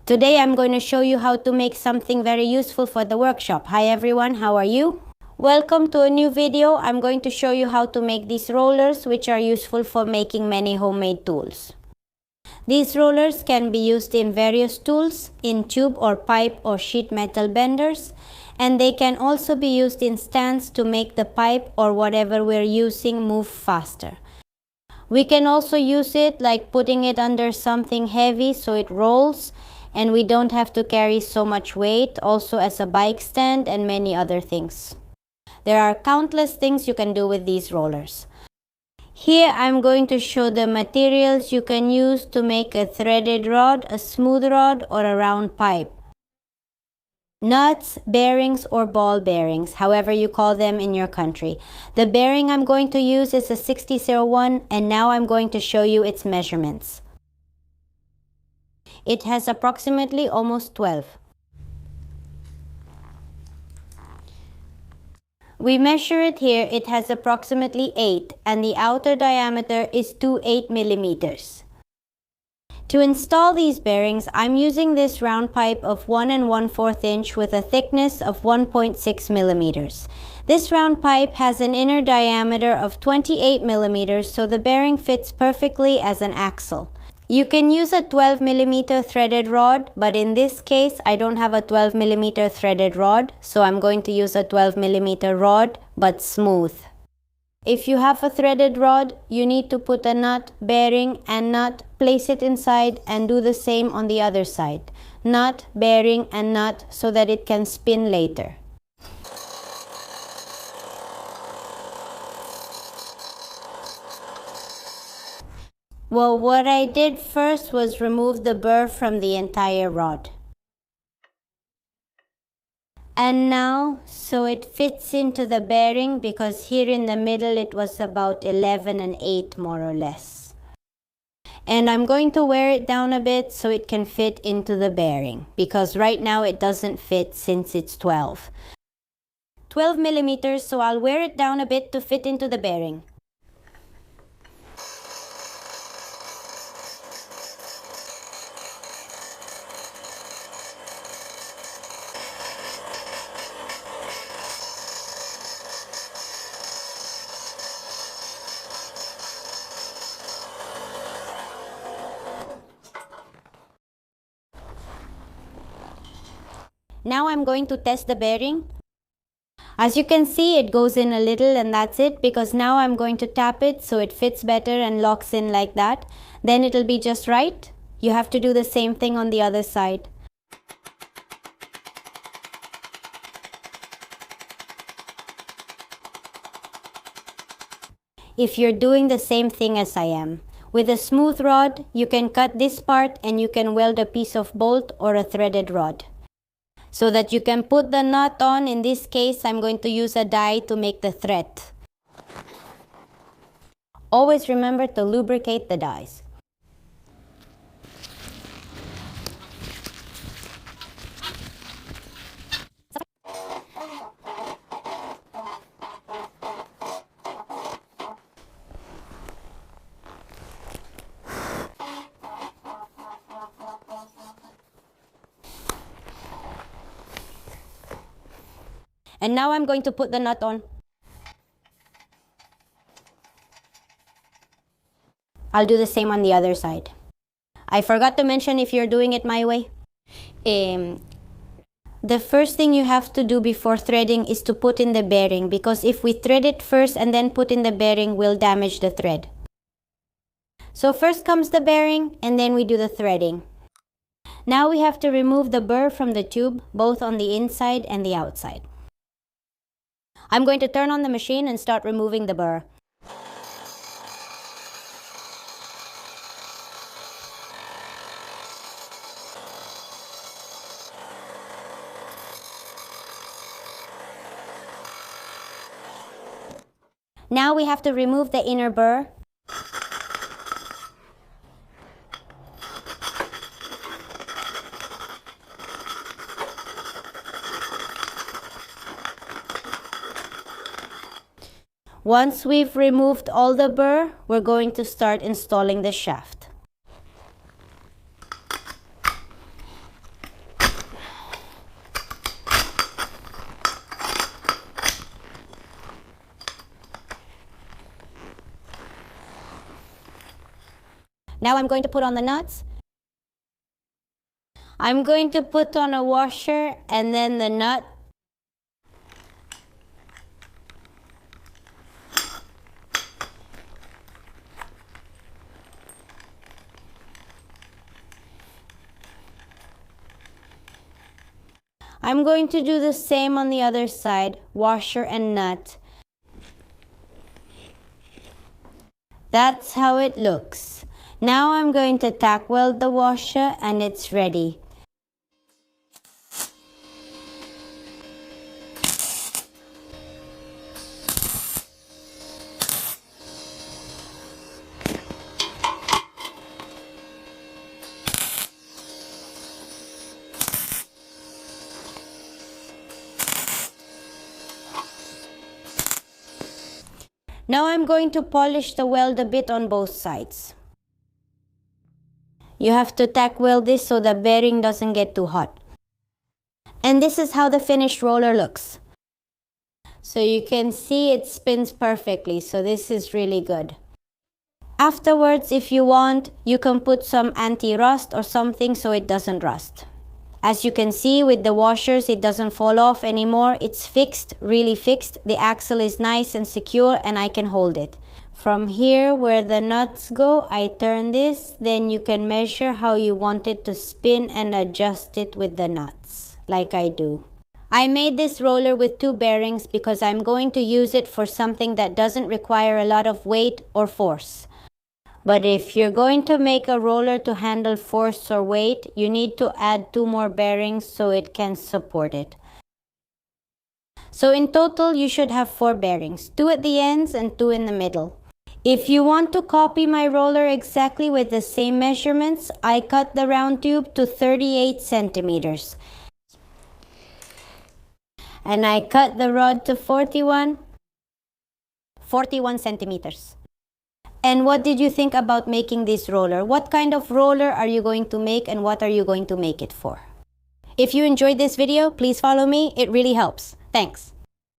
Today I'm going to show you how to make something very useful for the workshop. Hi everyone, how are you? Welcome to a new video. I'm going to show you how to make these rollers, which are useful for making many homemade tools. These rollers can be used in various tools, in tube or pipe or sheet metal benders, and they can also be used in stands to make the pipe or whatever we're using move faster. We can also use it like putting it under something heavy so it rolls and we don't have to carry so much weight, also as a bike stand and many other things. There are countless things you can do with these rollers. Here I'm going to show the materials you can use to make a threaded rod, a smooth rod, or a round pipe. Nuts, bearings, or ball bearings, however you call them in your country. The bearing I'm going to use is a 6001, and now I'm going to show you its measurements. It has approximately almost 12. We measure it here, it has approximately 8, and the outer diameter is 28 millimeters. To install these bearings, I'm using this round pipe of 1 1/4 inch with a thickness of 1.6 millimeters. This round pipe has an inner diameter of 28 millimeters, so the bearing fits perfectly as an axle. You can use a 12 millimeter threaded rod, but in this case, I don't have a 12 millimeter threaded rod, so I'm going to use a 12 millimeter rod, but smooth. If you have a threaded rod, you need to put a nut, bearing, and nut, place it inside, and do the same on the other side. Nut, bearing, and nut so that it can spin later. Well, what I did first was remove the burr from the entire rod. And now, so it fits into the bearing, because here in the middle it was about 11 and 8 more or less. And I'm going to wear it down a bit so it can fit into the bearing, because right now it doesn't fit since it's 12. 12 millimeters, so I'll wear it down a bit to fit into the bearing. Now I'm going to test the bearing. As you can see, it goes in a little and that's it, because now I'm going to tap it so it fits better and locks in like that. Then it'll be just right. You have to do the same thing on the other side. If you're doing the same thing as I am. With a smooth rod, you can cut this part and you can weld a piece of bolt or a threaded rod, so that you can put the nut on. In this case, I'm going to use a die to make the thread. Always remember to lubricate the dies. And now I'm going to put the nut on. I'll do the same on the other side. I forgot to mention, if you're doing it my way, the first thing you have to do before threading is to put in the bearing, because if we thread it first and then put in the bearing, we'll damage the thread. So first comes the bearing and then we do the threading. Now we have to remove the burr from the tube, both on the inside and the outside. I'm going to turn on the machine and start removing the burr. Now we have to remove the inner burr. Once we've removed all the burr, we're going to start installing the shaft. Now I'm going to put on the nuts. I'm going to put on a washer and then the nut. I'm going to do the same on the other side, washer and nut. That's how it looks. Now I'm going to tack weld the washer and it's ready. Now I'm going to polish the weld a bit on both sides. You have to tack weld this so the bearing doesn't get too hot. And this is how the finished roller looks. So you can see it spins perfectly, so this is really good. Afterwards, if you want, you can put some anti-rust or something so it doesn't rust. As you can see with the washers, it doesn't fall off anymore. It's fixed, really fixed. The axle is nice and secure and I can hold it. From here where the nuts go, I turn this, then you can measure how you want it to spin and adjust it with the nuts, like I do. I made this roller with 2 bearings because I'm going to use it for something that doesn't require a lot of weight or force. But if you're going to make a roller to handle force or weight, you need to add 2 more bearings so it can support it. So in total, you should have 4 bearings, 2 at the ends and 2 in the middle. If you want to copy my roller exactly with the same measurements, I cut the round tube to 38 centimeters. And I cut the rod to 41 centimeters. And what did you think about making this roller? What kind of roller are you going to make and what are you going to make it for? If you enjoyed this video, please follow me. It really helps. Thanks.